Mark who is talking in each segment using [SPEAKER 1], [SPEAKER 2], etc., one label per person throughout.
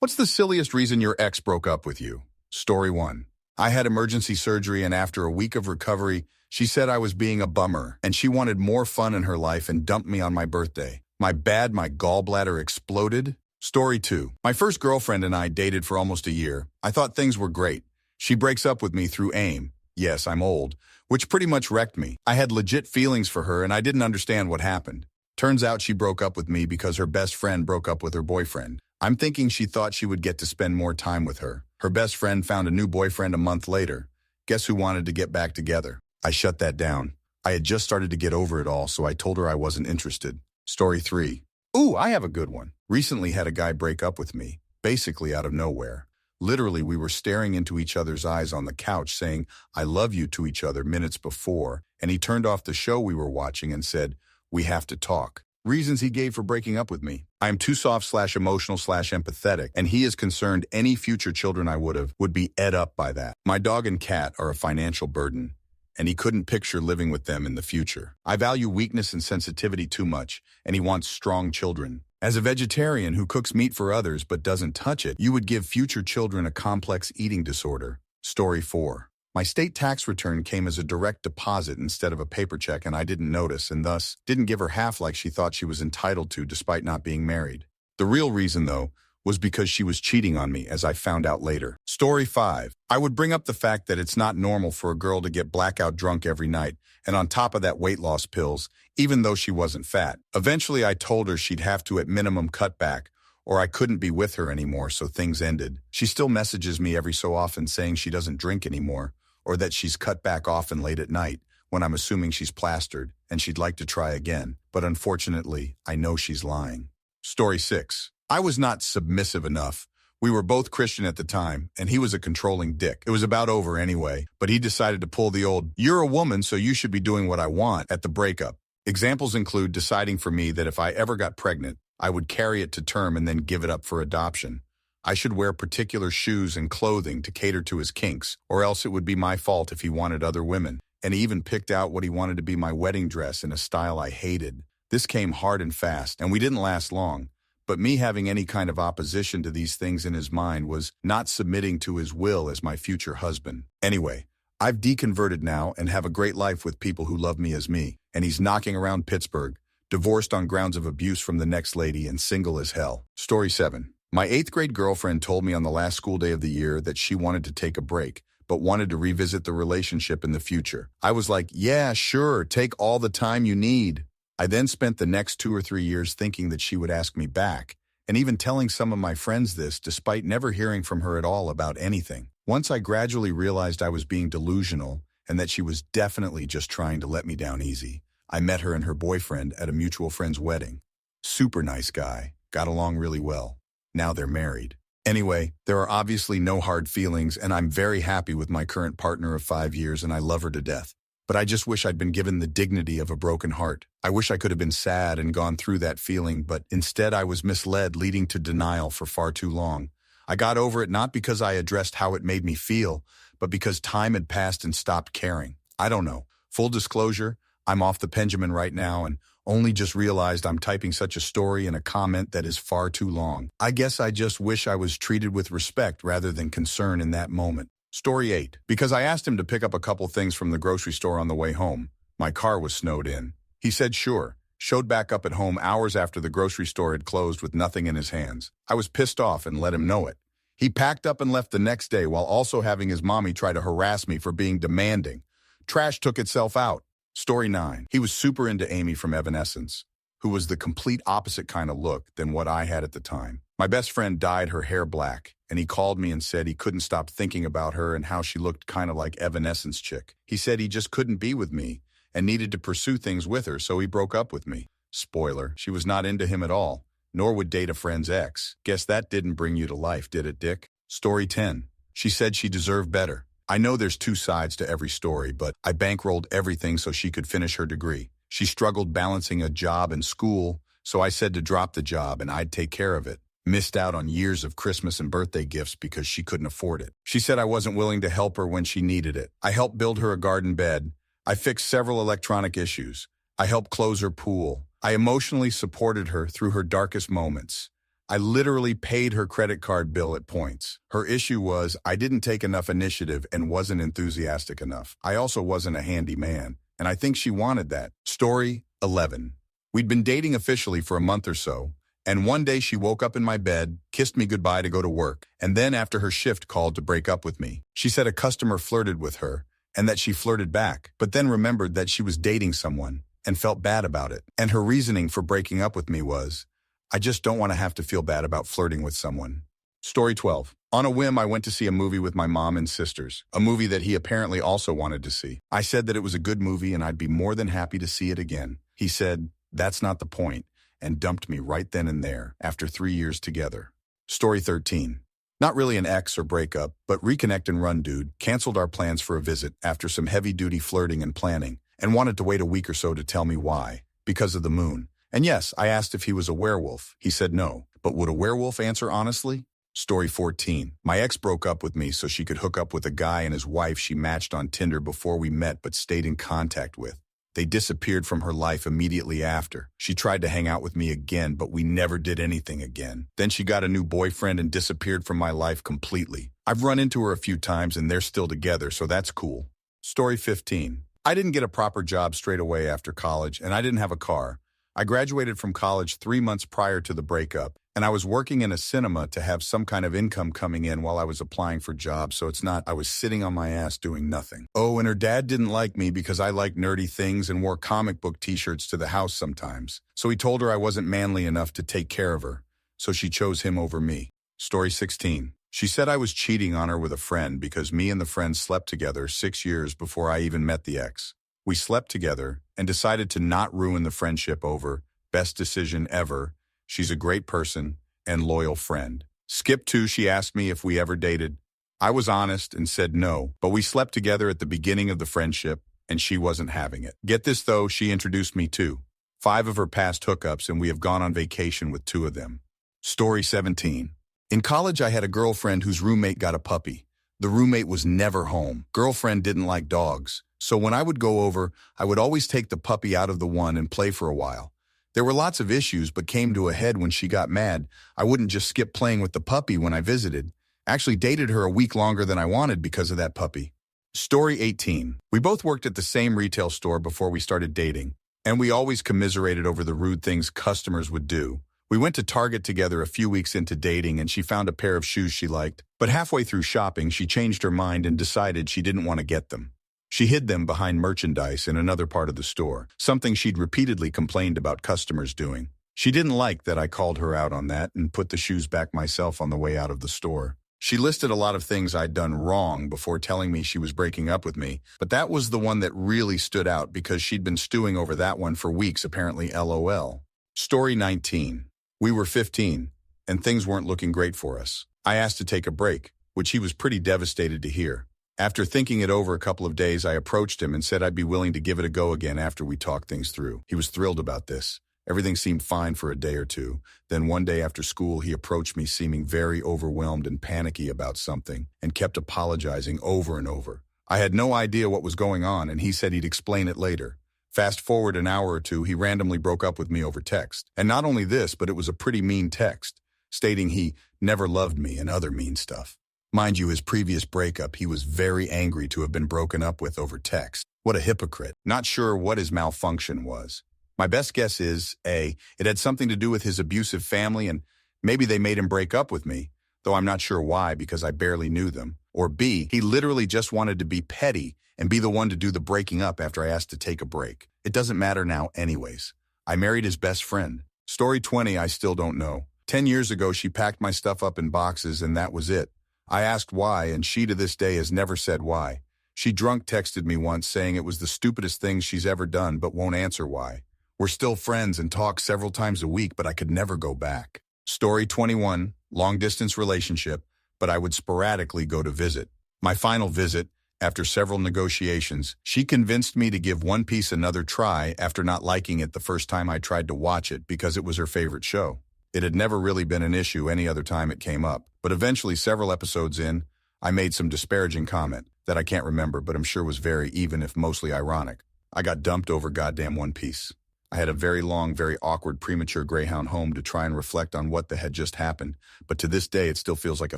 [SPEAKER 1] What's the silliest reason your ex broke up with you? Story 1. I had emergency surgery, and after a week of recovery, she said I was being a bummer and she wanted more fun in her life and dumped me on my birthday. My gallbladder exploded. Story 2. My first girlfriend and I dated for almost a year. I thought things were great. She breaks up with me through AIM. Yes, I'm old, which pretty much wrecked me. I had legit feelings for her and I didn't understand what happened. Turns out she broke up with me because her best friend broke up with her boyfriend. I'm thinking she thought she would get to spend more time with her. Her best friend found a new boyfriend a month later. Guess who wanted to get back together? I shut that down. I had just started to get over it all, so I told her I wasn't interested. Story 3. Ooh, I have a good one. Recently had a guy break up with me, basically out of nowhere. Literally, we were staring into each other's eyes on the couch saying, "I love you" to each other minutes before, and he turned off the show we were watching and said, "We have to talk." Reasons he gave for breaking up with me: I am too soft/emotional/empathetic, and he is concerned any future children I would be ed up by that. My dog and cat are a financial burden, and he couldn't picture living with them in the future. I value weakness and sensitivity too much, and he wants strong children. As a vegetarian who cooks meat for others but doesn't touch it, you would give future children a complex eating disorder. Story 4. My state tax return came as a direct deposit instead of a paper check, and I didn't notice, and thus didn't give her half like she thought she was entitled to despite not being married. The real reason, though, was because she was cheating on me, as I found out later. Story 5. I would bring up the fact that it's not normal for a girl to get blackout drunk every night, and on top of that weight loss pills, even though she wasn't fat. Eventually I told her she'd have to at minimum cut back, or I couldn't be with her anymore, so things ended. She still messages me every so often saying she doesn't drink anymore, or that she's cut back often late at night, when I'm assuming she's plastered, and she'd like to try again. But unfortunately, I know she's lying. Story 6. I was not submissive enough. We were both Christian at the time, and he was a controlling dick. It was about over anyway, but he decided to pull the old, "You're a woman, so you should be doing what I want" at the breakup. Examples include deciding for me that if I ever got pregnant, I would carry it to term and then give it up for adoption. I should wear particular shoes and clothing to cater to his kinks, or else it would be my fault if he wanted other women. And he even picked out what he wanted to be my wedding dress in a style I hated. This came hard and fast, and we didn't last long. But me having any kind of opposition to these things in his mind was not submitting to his will as my future husband. Anyway, I've deconverted now and have a great life with people who love me as me. And he's knocking around Pittsburgh, divorced on grounds of abuse from the next lady and single as hell. Story 7. My 8th grade girlfriend told me on the last school day of the year that she wanted to take a break, but wanted to revisit the relationship in the future. I was like, yeah, sure, take all the time you need. I then spent the next 2 or 3 years thinking that she would ask me back, and even telling some of my friends this despite never hearing from her at all about anything. Once I gradually realized I was being delusional and that she was definitely just trying to let me down easy, I met her and her boyfriend at a mutual friend's wedding. Super nice guy, got along really well. Now they're married. Anyway, there are obviously no hard feelings, and I'm very happy with my current partner of 5 years, and I love her to death. But I just wish I'd been given the dignity of a broken heart. I wish I could have been sad and gone through that feeling, but instead I was misled, leading to denial for far too long. I got over it not because I addressed how it made me feel, but because time had passed and stopped caring. I don't know. Full disclosure, I'm off the Benjamin right now and only just realized I'm typing such a story in a comment that is far too long. I guess I just wish I was treated with respect rather than concern in that moment. Story 8. Because I asked him to pick up a couple things from the grocery store on the way home. My car was snowed in. He said sure. Showed back up at home hours after the grocery store had closed with nothing in his hands. I was pissed off and let him know it. He packed up and left the next day while also having his mommy try to harass me for being demanding. Trash took itself out. Story 9. He was super into Amy from Evanescence, who was the complete opposite kind of look than what I had at the time. My best friend dyed her hair black, and he called me and said he couldn't stop thinking about her and how she looked kind of like Evanescence chick. He said he just couldn't be with me and needed to pursue things with her, so he broke up with me. Spoiler, she was not into him at all, nor would date a friend's ex. Guess that didn't bring you to life, did it, Dick? Story 10. She said she deserved better. I know there's two sides to every story, but I bankrolled everything so she could finish her degree. She struggled balancing a job and school, so I said to drop the job and I'd take care of it. Missed out on years of Christmas and birthday gifts because she couldn't afford it. She said I wasn't willing to help her when she needed it. I helped build her a garden bed. I fixed several electronic issues. I helped close her pool. I emotionally supported her through her darkest moments. I literally paid her credit card bill at points. Her issue was I didn't take enough initiative and wasn't enthusiastic enough. I also wasn't a handy man, and I think she wanted that. Story 11. We'd been dating officially for a month or so, and one day she woke up in my bed, kissed me goodbye to go to work, and then after her shift called to break up with me. She said a customer flirted with her, and that she flirted back, but then remembered that she was dating someone and felt bad about it. And her reasoning for breaking up with me was, I just don't want to have to feel bad about flirting with someone. Story 12. On a whim, I went to see a movie with my mom and sisters, a movie that he apparently also wanted to see. I said that it was a good movie and I'd be more than happy to see it again. He said, that's not the point, and dumped me right then and there after 3 years together. Story 13. Not really an ex or breakup, but reconnect and run dude canceled our plans for a visit after some heavy-duty flirting and planning and wanted to wait a week or so to tell me why, because of the moon. And yes, I asked if he was a werewolf. He said no, but would a werewolf answer honestly? Story 14. My ex broke up with me so she could hook up with a guy and his wife she matched on Tinder before we met but stayed in contact with. They disappeared from her life immediately after. She tried to hang out with me again, but we never did anything again. Then she got a new boyfriend and disappeared from my life completely. I've run into her a few times and they're still together, so that's cool. Story 15. I didn't get a proper job straight away after college, and I didn't have a car. I graduated from college 3 months prior to the breakup, and I was working in a cinema to have some kind of income coming in while I was applying for jobs, so it's not I was sitting on my ass doing nothing. Oh, and her dad didn't like me because I liked nerdy things and wore comic book t-shirts to the house sometimes. So he told her I wasn't manly enough to take care of her, so she chose him over me. Story 16. She said I was cheating on her with a friend because me and the friend slept together 6 years before I even met the ex. We slept together and decided to not ruin the friendship over best decision ever. She's a great person and loyal friend. Skip 2, she asked me if we ever dated. I was honest and said no, but we slept together at the beginning of the friendship and she wasn't having it. Get this though, she introduced me to 5 of her past hookups and we have gone on vacation with 2 of them. Story 17. In college, I had a girlfriend whose roommate got a puppy. The roommate was never home. Girlfriend didn't like dogs. So when I would go over, I would always take the puppy out of the one and play for a while. There were lots of issues, but came to a head when she got mad. I wouldn't just skip playing with the puppy when I visited. Actually dated her a week longer than I wanted because of that puppy. Story 18. We both worked at the same retail store before we started dating, and we always commiserated over the rude things customers would do. We went to Target together a few weeks into dating and she found a pair of shoes she liked, but halfway through shopping she changed her mind and decided she didn't want to get them. She hid them behind merchandise in another part of the store, something she'd repeatedly complained about customers doing. She didn't like that I called her out on that and put the shoes back myself on the way out of the store. She listed a lot of things I'd done wrong before telling me she was breaking up with me, but that was the one that really stood out because she'd been stewing over that one for weeks, apparently LOL. Story 19. We were 15, and things weren't looking great for us. I asked to take a break, which he was pretty devastated to hear. After thinking it over a couple of days, I approached him and said I'd be willing to give it a go again after we talked things through. He was thrilled about this. Everything seemed fine for a day or two. Then one day after school, he approached me seeming very overwhelmed and panicky about something and kept apologizing over and over. I had no idea what was going on, and he said he'd explain it later. Fast forward an hour or two, he randomly broke up with me over text. And not only this, but it was a pretty mean text, stating he never loved me and other mean stuff. Mind you, his previous breakup, he was very angry to have been broken up with over text. What a hypocrite. Not sure what his malfunction was. My best guess is, A, it had something to do with his abusive family and maybe they made him break up with me, though I'm not sure why because I barely knew them. Or B, he literally just wanted to be petty and be the one to do the breaking up after I asked to take a break. It doesn't matter now anyways. I married his best friend. Story 20, I still don't know. 10 years ago, she packed my stuff up in boxes and that was it. I asked why, and she to this day has never said why. She drunk texted me once saying it was the stupidest thing she's ever done but won't answer why. We're still friends and talk several times a week, but I could never go back. Story 21, long-distance relationship, but I would sporadically go to visit. My final visit, after several negotiations, she convinced me to give One Piece another try after not liking it the first time I tried to watch it because it was her favorite show. It had never really been an issue any other time it came up, but eventually several episodes in, I made some disparaging comment that I can't remember but I'm sure was very even if mostly ironic. I got dumped over goddamn One Piece. I had a very long, very awkward premature greyhound home to try and reflect on what the had just happened, but to this day it still feels like a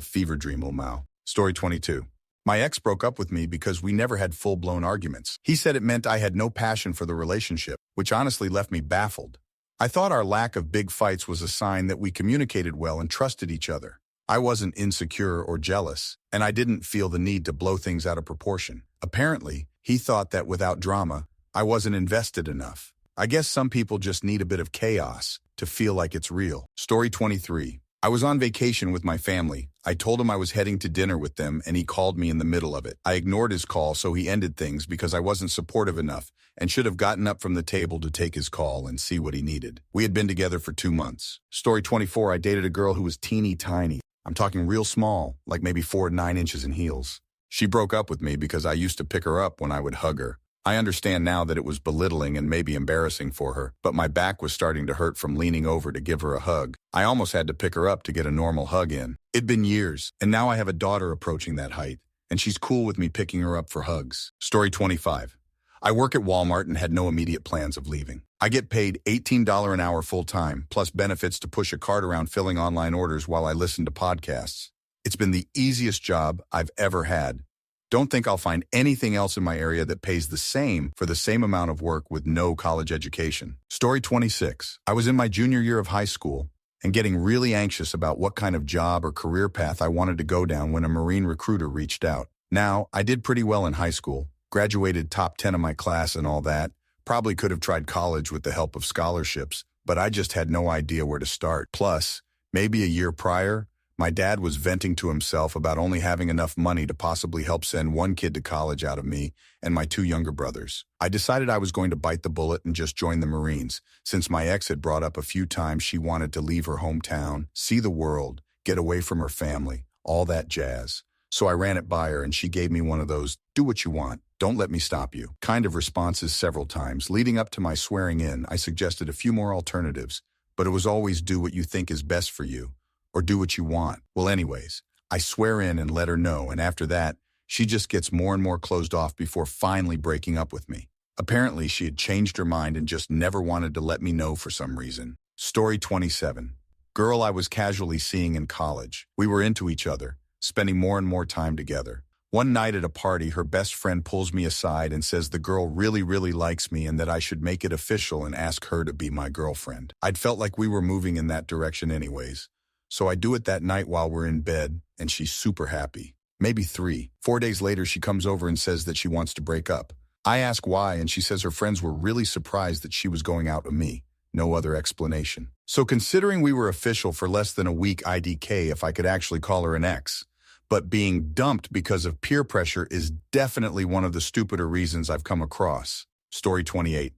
[SPEAKER 1] fever dream, Mau. Story 22. My ex broke up with me because we never had full-blown arguments. He said it meant I had no passion for the relationship, which honestly left me baffled. I thought our lack of big fights was a sign that we communicated well and trusted each other. I wasn't insecure or jealous, and I didn't feel the need to blow things out of proportion. Apparently, he thought that without drama, I wasn't invested enough. I guess some people just need a bit of chaos to feel like it's real. Story 23. I was on vacation with my family. I told him I was heading to dinner with them, and he called me in the middle of it. I ignored his call, so he ended things because I wasn't supportive enough and should have gotten up from the table to take his call and see what he needed. We had been together for 2 months. Story 24. I dated a girl who was teeny tiny. I'm talking real small, like maybe 4 to 9 inches in heels. She broke up with me because I used to pick her up when I would hug her. I understand now that it was belittling and maybe embarrassing for her, but my back was starting to hurt from leaning over to give her a hug. I almost had to pick her up to get a normal hug in. It'd been years, and now I have a daughter approaching that height, and she's cool with me picking her up for hugs. Story 25. I work at Walmart and had no immediate plans of leaving. I get paid $18 an hour full-time, plus benefits to push a cart around filling online orders while I listen to podcasts. It's been the easiest job I've ever had. Don't think I'll find anything else in my area that pays the same for the same amount of work with no college education. Story 26. I was in my junior year of high school and getting really anxious about what kind of job or career path I wanted to go down when a Marine recruiter reached out. Now, I did pretty well in high school, graduated top 10 of my class and all that, probably could have tried college with the help of scholarships, but I just had no idea where to start. Plus, maybe a year prior, my dad was venting to himself about only having enough money to possibly help send one kid to college out of me and my 2 younger brothers. I decided I was going to bite the bullet and just join the Marines, since my ex had brought up a few times she wanted to leave her hometown, see the world, get away from her family, all that jazz. So I ran it by her and she gave me one of those, do what you want, don't let me stop you, kind of responses several times. Leading up to my swearing in, I suggested a few more alternatives, but it was always do what you think is best for you, or do what you want. Well, anyways, I swear in and let her know, and after that, she just gets more and more closed off before finally breaking up with me. Apparently, she had changed her mind and just never wanted to let me know for some reason. Story 27. Girl I was casually seeing in college. We were into each other, spending more and more time together. One night at a party, her best friend pulls me aside and says the girl really, really likes me and that I should make it official and ask her to be my girlfriend. I'd felt like we were moving in that direction anyways. So I do it that night while we're in bed, and she's super happy. Maybe 3. 4 days later, she comes over and says that she wants to break up. I ask why, and she says her friends were really surprised that she was going out with me. No other explanation. So considering we were official for less than a week, IDK if I could actually call her an ex. But being dumped because of peer pressure is definitely one of the stupider reasons I've come across. Story 28.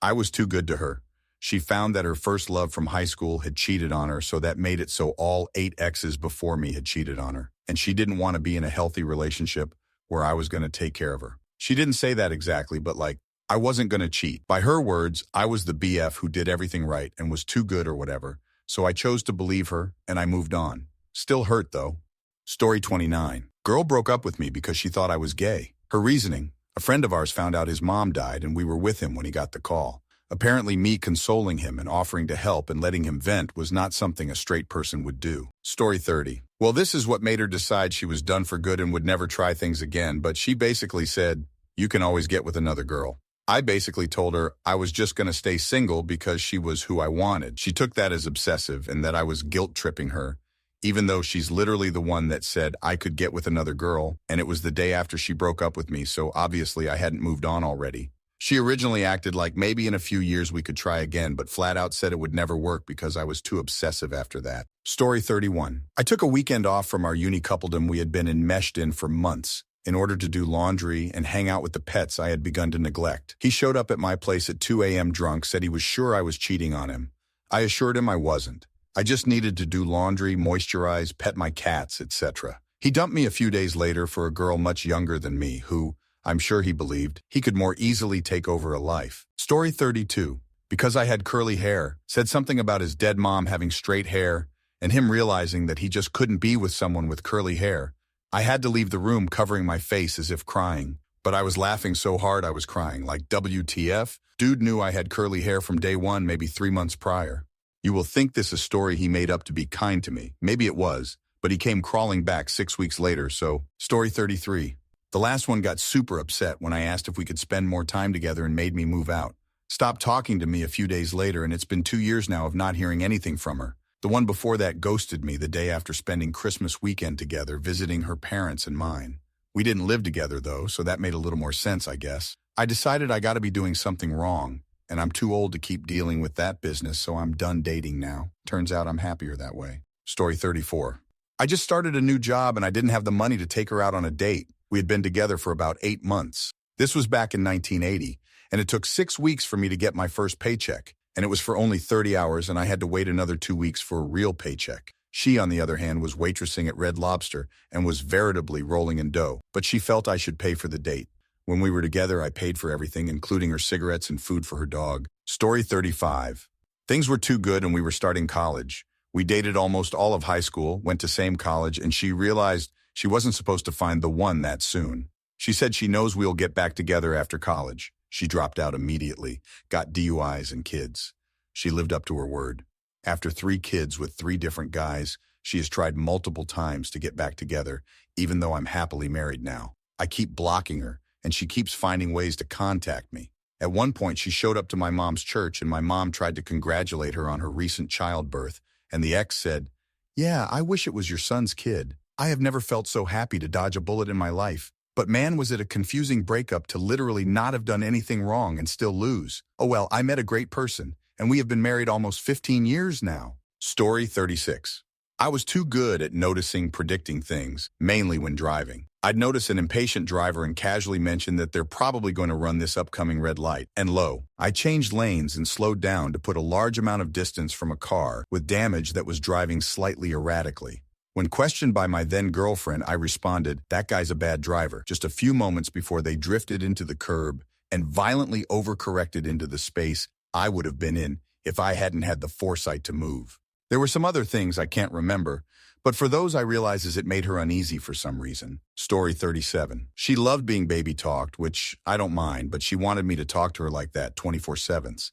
[SPEAKER 1] I was too good to her. She found that her first love from high school had cheated on her, so that made it so all 8 exes before me had cheated on her. And she didn't want to be in a healthy relationship where I was going to take care of her. She didn't say that exactly, but like, I wasn't going to cheat. By her words, I was the BF who did everything right and was too good or whatever. So I chose to believe her, and I moved on. Still hurt, though. Story 29. Girl broke up with me because she thought I was gay. Her reasoning: a friend of ours found out his mom died and we were with him when he got the call. Apparently me consoling him and offering to help and letting him vent was not something a straight person would do. Story 30. Well, this is what made her decide she was done for good and would never try things again, but she basically said, you can always get with another girl. I basically told her I was just going to stay single because she was who I wanted. She took that as obsessive and that I was guilt-tripping her, even though she's literally the one that said I could get with another girl, and it was the day after she broke up with me, so obviously I hadn't moved on already. She originally acted like maybe in a few years we could try again, but flat out said it would never work because I was too obsessive after that. Story 31. I took a weekend off from our uni coupledom we had been enmeshed in for months in order to do laundry and hang out with the pets I had begun to neglect. He showed up at my place at 2 a.m. drunk, said he was sure I was cheating on him. I assured him I wasn't. I just needed to do laundry, moisturize, pet my cats, etc. He dumped me a few days later for a girl much younger than me who, I'm sure he believed, he could more easily take over a life. Story 32. Because I had curly hair, said something about his dead mom having straight hair, and him realizing that he just couldn't be with someone with curly hair. I had to leave the room covering my face as if crying. But I was laughing so hard I was crying, like WTF? Dude knew I had curly hair from day one, maybe 3 months prior. You will think this a story he made up to be kind to me. Maybe it was, but he came crawling back 6 weeks later, so story 33. The last one got super upset when I asked if we could spend more time together and made me move out. Stopped talking to me a few days later, and it's been 2 years now of not hearing anything from her. The one before that ghosted me the day after spending Christmas weekend together, visiting her parents and mine. We didn't live together though, so that made a little more sense, I guess. I decided I gotta be doing something wrong, and I'm too old to keep dealing with that business, so I'm done dating now. Turns out I'm happier that way. Story 34. I just started a new job and I didn't have the money to take her out on a date. We had been together for about 8 months. This was back in 1980, and it took 6 weeks for me to get my first paycheck, and it was for only 30 hours, and I had to wait another 2 weeks for a real paycheck. She, on the other hand, was waitressing at Red Lobster and was veritably rolling in dough, but she felt I should pay for the date. When we were together, I paid for everything, including her cigarettes and food for her dog. Story 35. Things were too good and we were starting college. We dated almost all of high school, went to same college, and she realized she wasn't supposed to find the one that soon. She said she knows we'll get back together after college. She dropped out immediately, got DUIs and kids. She lived up to her word. After 3 kids with 3 different guys, she has tried multiple times to get back together, even though I'm happily married now. I keep blocking her, and she keeps finding ways to contact me. At one point, she showed up to my mom's church, and my mom tried to congratulate her on her recent childbirth, and the ex said, "Yeah, I wish it was your son's kid. I have never felt so happy to dodge a bullet in my life. But man, was it a confusing breakup to literally not have done anything wrong and still lose. Oh well, I met a great person, and we have been married almost 15 years now." Story 36. I was too good at noticing, predicting things, mainly when driving. I'd notice an impatient driver and casually mention that they're probably going to run this upcoming red light. And lo, I changed lanes and slowed down to put a large amount of distance from a car with damage that was driving slightly erratically. When questioned by my then-girlfriend, I responded, "That guy's a bad driver," just a few moments before they drifted into the curb and violently overcorrected into the space I would have been in if I hadn't had the foresight to move. There were some other things I can't remember, but for those I realizes it made her uneasy for some reason. Story 37. She loved being baby-talked, which I don't mind, but she wanted me to talk to her like that 24/7.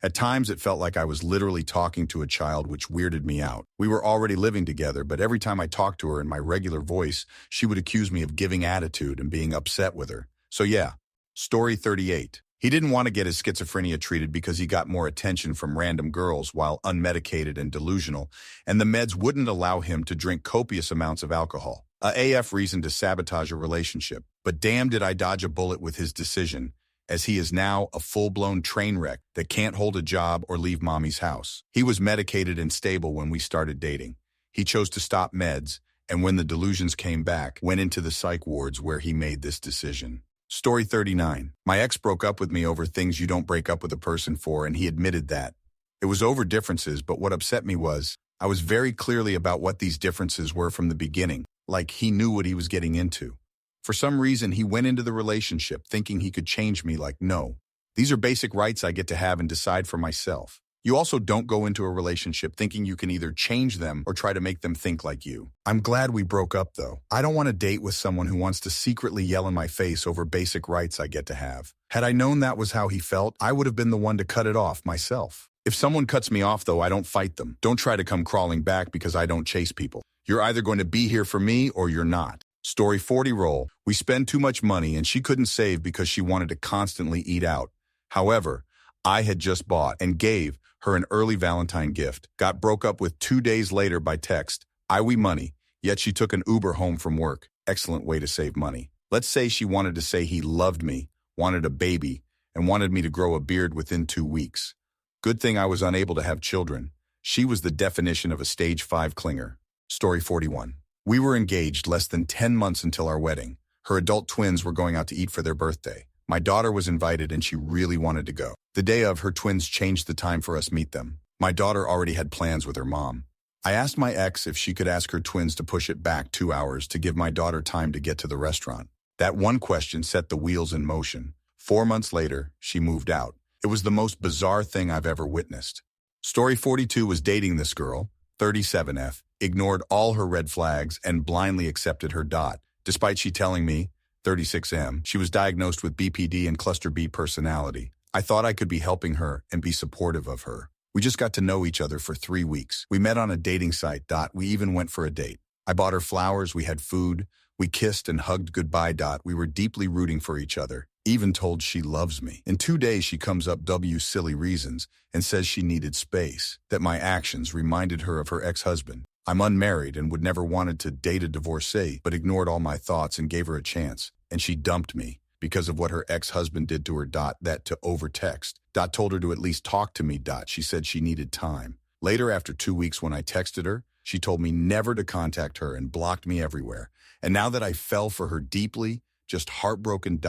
[SPEAKER 1] At times, it felt like I was literally talking to a child, which weirded me out. We were already living together, but every time I talked to her in my regular voice, she would accuse me of giving attitude and being upset with her. So yeah. Story 38. He didn't want to get his schizophrenia treated because he got more attention from random girls while unmedicated and delusional, and the meds wouldn't allow him to drink copious amounts of alcohol. A AF reason to sabotage a relationship. But damn did I dodge a bullet with his decision, as he is now a full-blown train wreck that can't hold a job or leave mommy's house. He was medicated and stable when we started dating. He chose to stop meds, and when the delusions came back, went into the psych wards where he made this decision. Story 39. My ex broke up with me over things you don't break up with a person for, and he admitted that. It was over differences, but what upset me was, I was very clearly about what these differences were from the beginning, like he knew what he was getting into. For some reason, he went into the relationship thinking he could change me like, no. These are basic rights I get to have and decide for myself. You also don't go into a relationship thinking you can either change them or try to make them think like you. I'm glad we broke up, though. I don't want to date with someone who wants to secretly yell in my face over basic rights I get to have. Had I known that was how he felt, I would have been the one to cut it off myself. If someone cuts me off, though, I don't fight them. Don't try to come crawling back because I don't chase people. You're either going to be here for me or you're not. Story 40 roll. We spend too much money and she couldn't save because she wanted to constantly eat out. However, I had just bought and gave her an early Valentine gift. Got broke up with 2 days later by text. I owe money, yet she took an Uber home from work. Excellent way to save money. Let's say she wanted to say he loved me, wanted a baby, and wanted me to grow a beard within 2 weeks. Good thing I was unable to have children. She was the definition of a stage 5 clinger. Story 41. We were engaged less than 10 months until our wedding. Her adult twins were going out to eat for their birthday. My daughter was invited and she really wanted to go. The day of, her twins changed the time for us to meet them. My daughter already had plans with her mom. I asked my ex if she could ask her twins to push it back 2 hours to give my daughter time to get to the restaurant. That one question set the wheels in motion. 4 months later, she moved out. It was the most bizarre thing I've ever witnessed. Story 42 was dating this girl, 37F, ignored all her red flags and blindly accepted her dot, despite she telling me, 36M. She was diagnosed with BPD and cluster B personality. I thought I could be helping her and be supportive of her. We just got to know each other for 3 weeks. We met on a dating site. We even went for a date. I bought her flowers, we had food, we kissed and hugged goodbye. We were deeply rooting for each other, even told she loves me. In 2 days, she comes up silly reasons and says she needed space, that my actions reminded her of her ex-husband. I'm unmarried and would never wanted to date a divorcee, but ignored all my thoughts and gave her a chance. And she dumped me because of what her ex-husband did to her. That to over text. Told her to at least talk to me. She said she needed time. Later, after 2 weeks when I texted her, she told me never to contact her and blocked me everywhere. And now that I fell for her deeply, just heartbroken.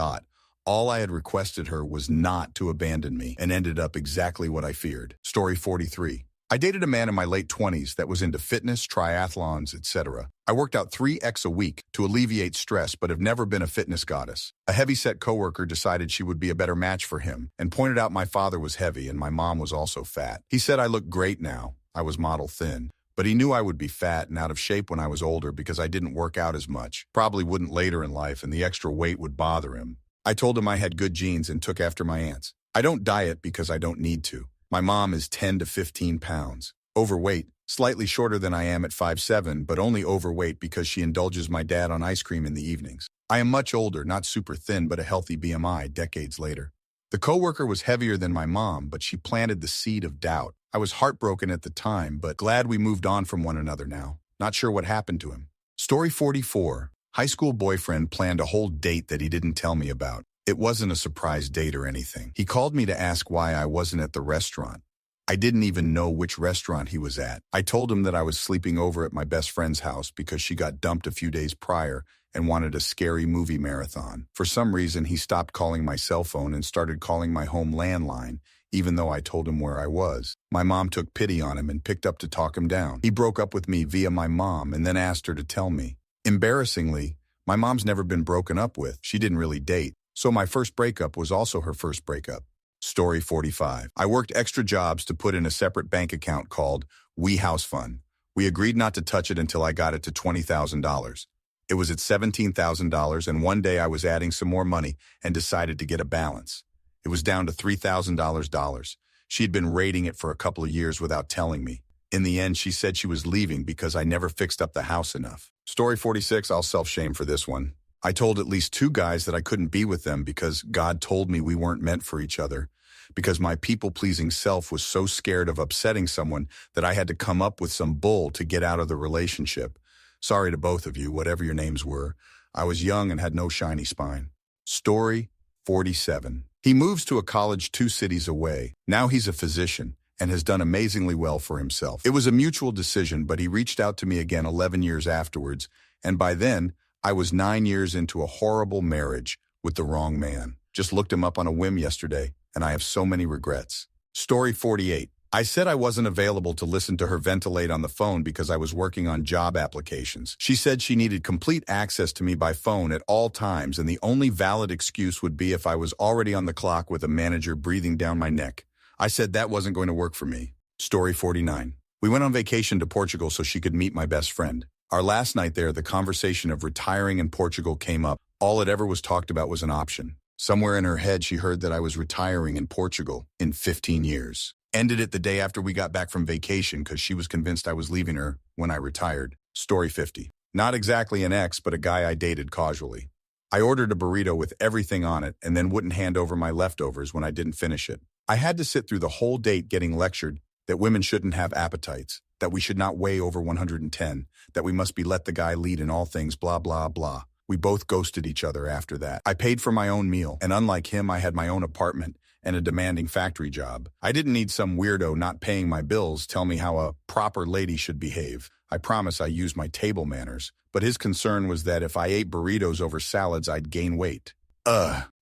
[SPEAKER 1] All I had requested her was not to abandon me, and ended up exactly what I feared. Story 43. I dated a man in my late 20s that was into fitness, triathlons, etc. I worked out 3x a week to alleviate stress, but have never been a fitness goddess. A heavy-set coworker decided she would be a better match for him and pointed out my father was heavy and my mom was also fat. He said I looked great now. I was model thin. But he knew I would be fat and out of shape when I was older because I didn't work out as much. Probably wouldn't later in life, and the extra weight would bother him. I told him I had good genes and took after my aunts. I don't diet because I don't need to. My mom is 10 to 15 pounds. Overweight, slightly shorter than I am at 5'7", but only overweight because she indulges my dad on ice cream in the evenings. I am much older, not super thin, but a healthy BMI decades later. The coworker was heavier than my mom, but she planted the seed of doubt. I was heartbroken at the time, but glad we moved on from one another now. Not sure what happened to him. Story 44. High school boyfriend planned a whole date that he didn't tell me about. It wasn't a surprise date or anything. He called me to ask why I wasn't at the restaurant. I didn't even know which restaurant he was at. I told him that I was sleeping over at my best friend's house because she got dumped a few days prior and wanted a scary movie marathon. For some reason, he stopped calling my cell phone and started calling my home landline, even though I told him where I was. My mom took pity on him and picked up to talk him down. He broke up with me via my mom and then asked her to tell me. Embarrassingly, my mom's never been broken up with. She didn't really date. So my first breakup was also her first breakup. Story 45. I worked extra jobs to put in a separate bank account called We House Fund. We agreed not to touch it until I got it to $20,000. It was at $17,000, and one day I was adding some more money and decided to get a balance. It was down to $3,000. She had been raiding it for a couple of years without telling me. In the end, she said she was leaving because I never fixed up the house enough. Story 46. I'll self-shame for this one. I told at least 2 guys that I couldn't be with them because God told me we weren't meant for each other. Because my people-pleasing self was so scared of upsetting someone that I had to come up with some bull to get out of the relationship. Sorry to both of you, whatever your names were. I was young and had no shiny spine. Story 47. He moves to a college 2 cities away. Now he's a physician and has done amazingly well for himself. It was a mutual decision, but he reached out to me again 11 years afterwards, and by then, I was 9 years into a horrible marriage with the wrong man. Just looked him up on a whim yesterday, and I have so many regrets. Story 48. I said I wasn't available to listen to her ventilate on the phone because I was working on job applications. She said she needed complete access to me by phone at all times, and the only valid excuse would be if I was already on the clock with a manager breathing down my neck. I said that wasn't going to work for me. Story 49. We went on vacation to Portugal so she could meet my best friend. Our last night there, the conversation of retiring in Portugal came up. All it ever was talked about was an option. Somewhere in her head, she heard that I was retiring in Portugal in 15 years. Ended it the day after we got back from vacation because she was convinced I was leaving her when I retired. Story 50. Not exactly an ex, but a guy I dated casually. I ordered a burrito with everything on it and then wouldn't hand over my leftovers when I didn't finish it. I had to sit through the whole date getting lectured that women shouldn't have appetites, that we should not weigh over 110, that we must be let the guy lead in all things, blah, blah, blah. We both ghosted each other after that. I paid for my own meal, and unlike him, I had my own apartment and a demanding factory job. I didn't need some weirdo not paying my bills tell me how a proper lady should behave. I promise I used my table manners, but his concern was that if I ate burritos over salads, I'd gain weight.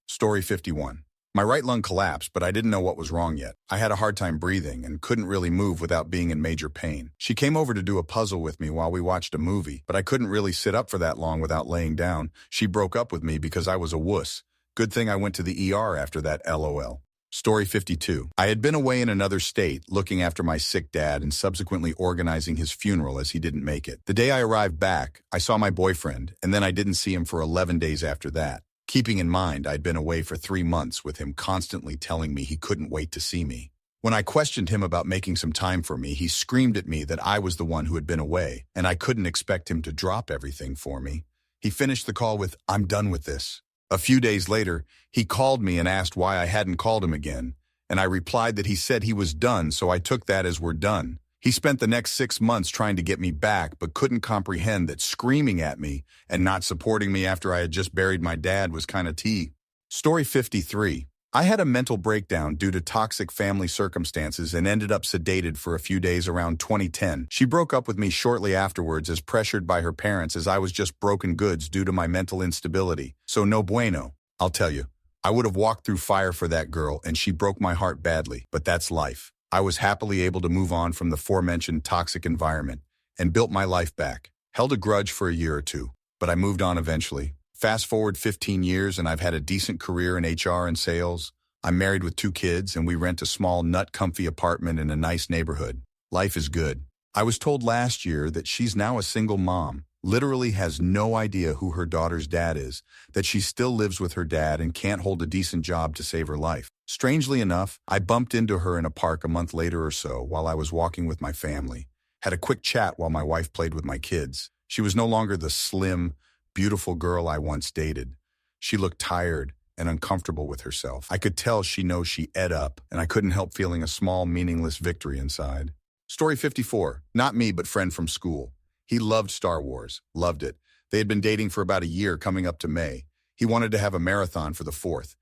[SPEAKER 1] Story 51. My right lung collapsed, but I didn't know what was wrong yet. I had a hard time breathing and couldn't really move without being in major pain. She came over to do a puzzle with me while we watched a movie, but I couldn't really sit up for that long without laying down. She broke up with me because I was a wuss. Good thing I went to the ER after that, LOL. Story 52. I had been away in another state, looking after my sick dad and subsequently organizing his funeral as he didn't make it. The day I arrived back, I saw my boyfriend, and then I didn't see him for 11 days after that. Keeping in mind I'd been away for 3 months with him constantly telling me he couldn't wait to see me. When I questioned him about making some time for me, he screamed at me that I was the one who had been away, and I couldn't expect him to drop everything for me. He finished the call with, "I'm done with this." A few days later, he called me and asked why I hadn't called him again, and I replied that he said he was done, so I took that as we're done. He spent the next 6 months trying to get me back, but couldn't comprehend that screaming at me and not supporting me after I had just buried my dad was kind of tea. Story 53. I had a mental breakdown due to toxic family circumstances and ended up sedated for a few days around 2010. She broke up with me shortly afterwards as pressured by her parents as I was just broken goods due to my mental instability. So no bueno. I'll tell you, I would have walked through fire for that girl and she broke my heart badly, but that's life. I was happily able to move on from the aforementioned toxic environment and built my life back. Held a grudge for a year or two, but I moved on eventually. Fast forward 15 years and I've had a decent career in HR and sales. I'm married with 2 kids and we rent a small nut-comfy apartment in a nice neighborhood. Life is good. I was told last year that she's now a single mom, literally has no idea who her daughter's dad is, that she still lives with her dad and can't hold a decent job to save her life. Strangely enough, I bumped into her in a park a month later or so while I was walking with my family. Had a quick chat while my wife played with my kids. She was no longer the slim, beautiful girl I once dated. She looked tired and uncomfortable with herself. I could tell she knows she ate up, and I couldn't help feeling a small, meaningless victory inside. Story 54. Not me, but friend from school. He loved Star Wars. Loved it. They had been dating for about a year coming up to May. He wanted to have a marathon for the 4th.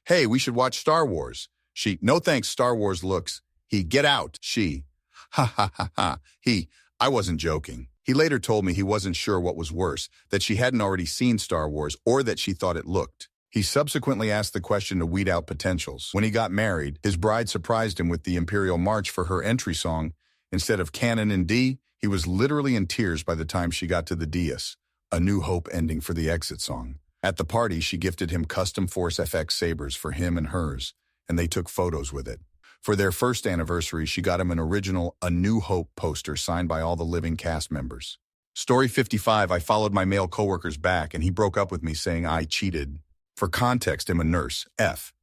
[SPEAKER 1] Hey, we should watch Star Wars. She, no thanks, Star Wars looks. He, get out. She, ha ha ha ha. I wasn't joking. He later told me he wasn't sure what was worse, that she hadn't already seen Star Wars or that she thought it looked. He subsequently asked the question to weed out potentials. When he got married, his bride surprised him with the Imperial March for her entry song. Instead of Canon in D, he was literally in tears by the time she got to the Dies, A New Hope ending for the exit song. At the party, she gifted him custom Force FX sabers for him and hers, and they took photos with it. For their first anniversary, she got him an original A New Hope poster signed by all the living cast members. Story 55. I followed my male coworkers back, and he broke up with me saying I cheated. For context, I'm a nurse,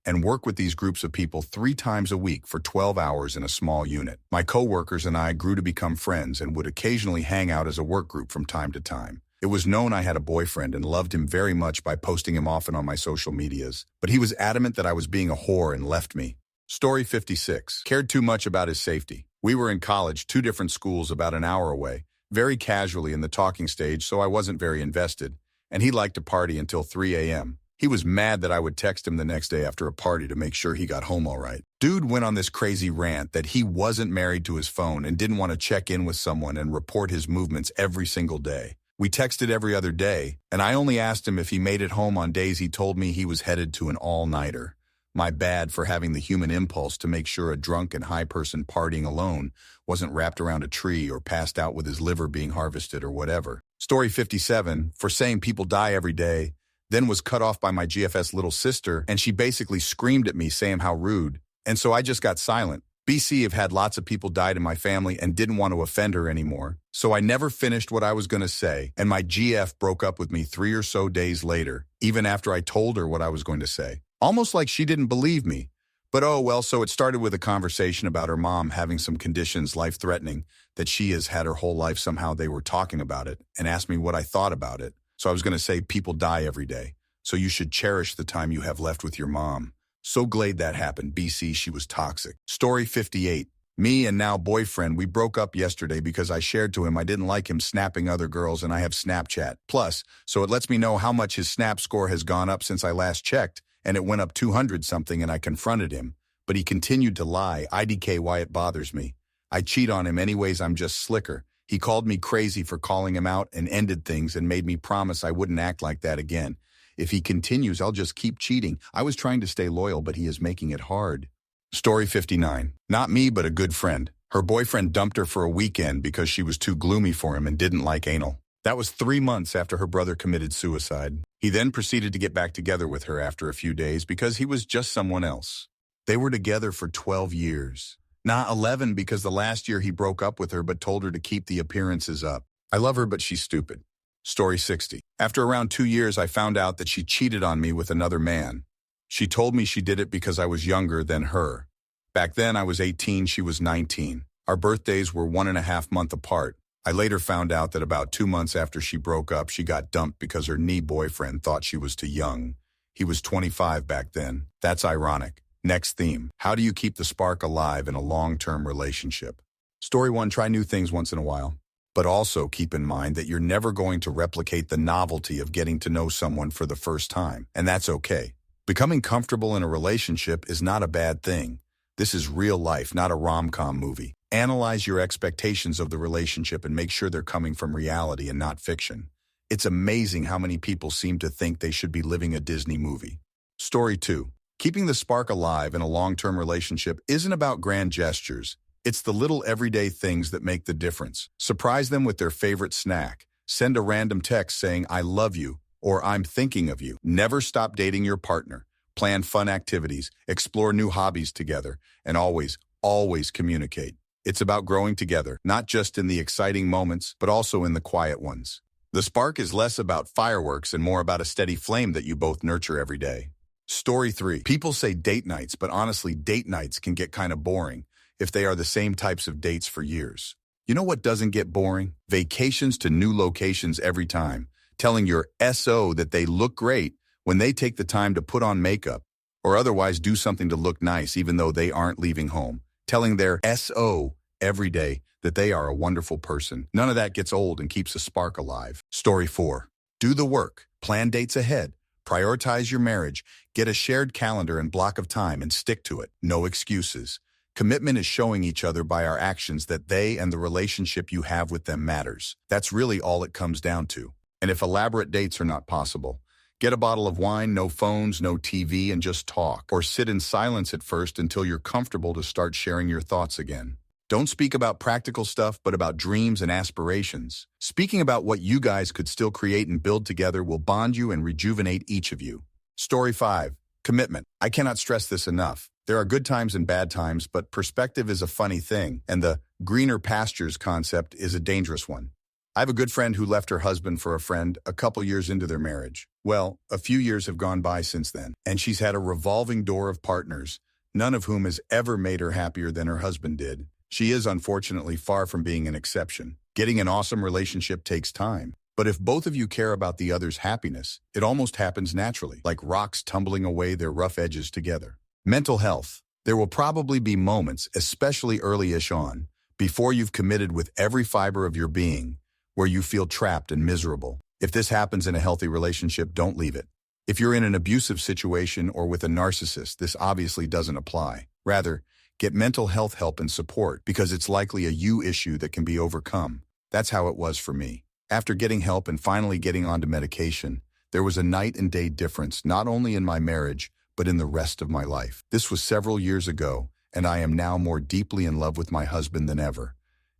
[SPEAKER 1] and work with these groups of people 3 times a week for 12 hours in a small unit. My coworkers and I grew to become friends and would occasionally hang out as a work group from time to time. It was known I had a boyfriend and loved him very much by posting him often on my social medias, but he was adamant that I was being a whore and left me. Story 56. Cared too much about his safety. We were in college, 2 different schools about an hour away, very casually in the talking stage, so I wasn't very invested, and he liked to party until 3 a.m. He was mad that I would text him the next day after a party to make sure he got home all right. Dude went on this crazy rant that he wasn't married to his phone and didn't want to check in with someone and report his movements every single day. We texted every other day, and I only asked him if he made it home on days he told me he was headed to an all-nighter. My bad for having the human impulse to make sure a drunk and high person partying alone wasn't wrapped around a tree or passed out with his liver being harvested or whatever. Story 57. For saying people die every day, then was cut off by my GFS little sister, and she basically screamed at me saying how rude, and so I just got silent. BC have had lots of people died in my family and didn't want to offend her anymore, so I never finished what I was going to say, and my GF broke up with me 3 or so days later, even after I told her what I was going to say. Almost like she didn't believe me. But oh well, so it started with a conversation about her mom having some conditions life-threatening that she has had her whole life. Somehow they were talking about it and asked me what I thought about it. So I was going to say people die every day, so you should cherish the time you have left with your mom. So glad that happened. BC, she was toxic. Story 58. Me and now boyfriend, we broke up yesterday because I shared to him I didn't like him snapping other girls and I have Snapchat. Plus, so it lets me know how much his snap score has gone up since I last checked, and it went up 200 something, and I confronted him. But he continued to lie. IDK, why it bothers me. I cheat on him anyways, I'm just slicker. He called me crazy for calling him out and ended things and made me promise I wouldn't act like that again. If he continues, I'll just keep cheating. I was trying to stay loyal, but he is making it hard. Story 59. Not me, but a good friend. Her boyfriend dumped her for a weekend because she was too gloomy for him and didn't like anal. That was 3 months after her brother committed suicide. He then proceeded to get back together with her after a few days because he was just someone else. They were together for 12 years. Not 11 because the last year he broke up with her but told her to keep the appearances up. I love her, but she's stupid. Story 60. After around 2 years, I found out that she cheated on me with another man. She told me she did it because I was younger than her. Back then, I was 18, she was 19. Our birthdays were 1.5 months apart. I later found out that about 2 months after she broke up, she got dumped because her knee boyfriend thought she was too young. He was 25 back then. That's ironic. Next theme. How do you keep the spark alive in a long-term relationship? Story 1. Try new things once in a while. But also keep in mind that you're never going to replicate the novelty of getting to know someone for the first time. And that's okay. Becoming comfortable in a relationship is not a bad thing. This is real life, not a rom-com movie. Analyze your expectations of the relationship and make sure they're coming from reality and not fiction. It's amazing how many people seem to think they should be living a Disney movie. Story 2. Keeping the spark alive in a long-term relationship isn't about grand gestures. It's the little everyday things that make the difference. Surprise them with their favorite snack. Send a random text saying, "I love you," or "I'm thinking of you." Never stop dating your partner. Plan fun activities, explore new hobbies together, and always communicate. It's about growing together, not just in the exciting moments, but also in the quiet ones. The spark is less about fireworks and more about a steady flame that you both nurture every day. Story 3. People say date nights, but honestly, date nights can get kind of boring if they are the same types of dates for years. You know what doesn't get boring? Vacations to new locations every time, telling your SO that they look great when they take the time to put on makeup or otherwise do something to look nice even though they aren't leaving home. Telling their SO every day that they are a wonderful person. None of that gets old and keeps a spark alive. Story 4. Do the work. Plan dates ahead. Prioritize your marriage. Get a shared calendar and block of time and stick to it. No excuses. Commitment is showing each other by our actions that they and the relationship you have with them matters. That's really all it comes down to. And if elaborate dates are not possible, get a bottle of wine, no phones, no TV, and just talk. Or sit in silence at first until you're comfortable to start sharing your thoughts again. Don't speak about practical stuff, but about dreams and aspirations. Speaking about what you guys could still create and build together will bond you and rejuvenate each of you. Story 5. Commitment. I cannot stress this enough. There are good times and bad times, but perspective is a funny thing, and the greener pastures concept is a dangerous one. I have a good friend who left her husband for a friend a couple years into their marriage. Well, a few years have gone by since then, and she's had a revolving door of partners, none of whom has ever made her happier than her husband did. She is unfortunately far from being an exception. Getting an awesome relationship takes time. But if both of you care about the other's happiness, it almost happens naturally, like rocks tumbling away their rough edges together. Mental health. There will probably be moments, especially early-ish on, before you've committed with every fiber of your being, where you feel trapped and miserable. If this happens in a healthy relationship, don't leave it. If you're in an abusive situation or with a narcissist, this obviously doesn't apply. Rather, get mental health help and support because it's likely a you issue that can be overcome. That's how it was for me. After getting help and finally getting onto medication, there was a night and day difference not only in my marriage, but in the rest of my life. This was several years ago, and I am now more deeply in love with my husband than ever.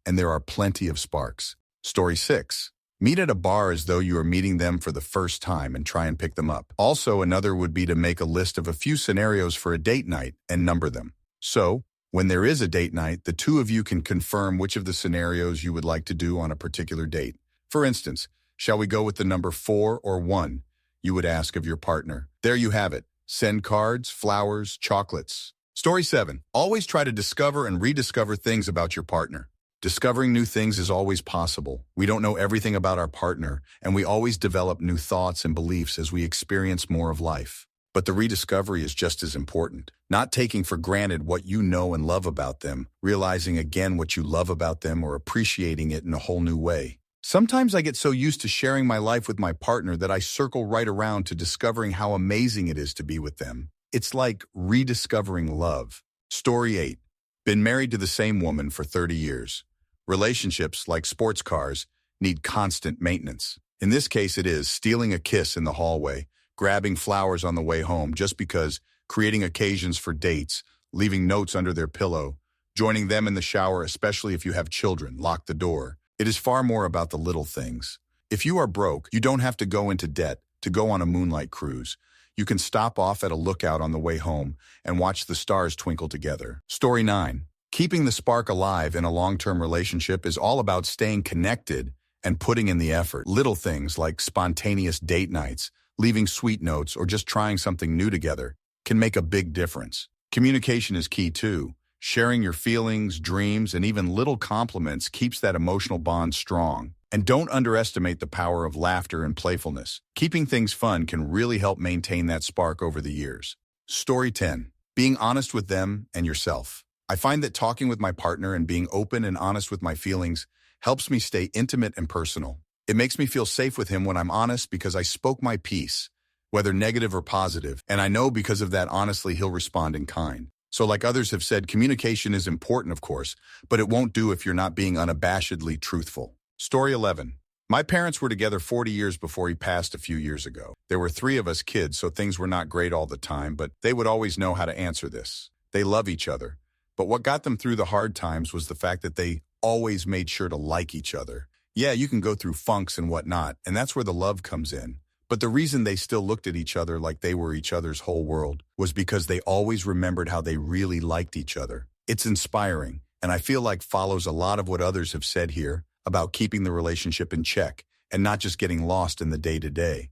[SPEAKER 1] And there are plenty of sparks. Story 6. Meet at a bar as though you are meeting them for the first time and try and pick them up. Also, another would be to make a list of a few scenarios for a date night and number them. So, when there is a date night, the two of you can confirm which of the scenarios you would like to do on a particular date. For instance, shall we go with the number 4 or 1? You would ask of your partner. There you have it. Send cards, flowers, chocolates. Story 7. Always try to discover and rediscover things about your partner. Discovering new things is always possible. We don't know everything about our partner, and we always develop new thoughts and beliefs as we experience more of life. But the rediscovery is just as important. Not taking for granted what you know and love about them, realizing again what you love about them or appreciating it in a whole new way. Sometimes I get so used to sharing my life with my partner that I circle right around to discovering how amazing it is to be with them. It's like rediscovering love. Story 8. Been married to the same woman for 30 years. Relationships, like sports cars, need constant maintenance. In this case, it is stealing a kiss in the hallway, grabbing flowers on the way home just because, creating occasions for dates, leaving notes under their pillow, joining them in the shower, especially if you have children, lock the door. It is far more about the little things. If you are broke, you don't have to go into debt to go on a moonlight cruise. You can stop off at a lookout on the way home and watch the stars twinkle together. Story 9. Keeping the spark alive in a long-term relationship is all about staying connected and putting in the effort. Little things like spontaneous date nights, leaving sweet notes, or just trying something new together can make a big difference. Communication is key too. Sharing your feelings, dreams, and even little compliments keeps that emotional bond strong. And don't underestimate the power of laughter and playfulness. Keeping things fun can really help maintain that spark over the years. Story 10. Being honest with them and yourself. I find that talking with my partner and being open and honest with my feelings helps me stay intimate and personal. It makes me feel safe with him when I'm honest because I spoke my piece, whether negative or positive, and I know because of that honestly he'll respond in kind. So like others have said, communication is important, of course, but it won't do if you're not being unabashedly truthful. Story 11. My parents were together 40 years before he passed a few years ago. There were 3 of us kids, so things were not great all the time, but they would always know how to answer this. They love each other. But what got them through the hard times was the fact that they always made sure to like each other. Yeah, you can go through funks and whatnot, and that's where the love comes in. But the reason they still looked at each other like they were each other's whole world was because they always remembered how they really liked each other. It's inspiring, and I feel like follows a lot of what others have said here about keeping the relationship in check and not just getting lost in the day-to-day.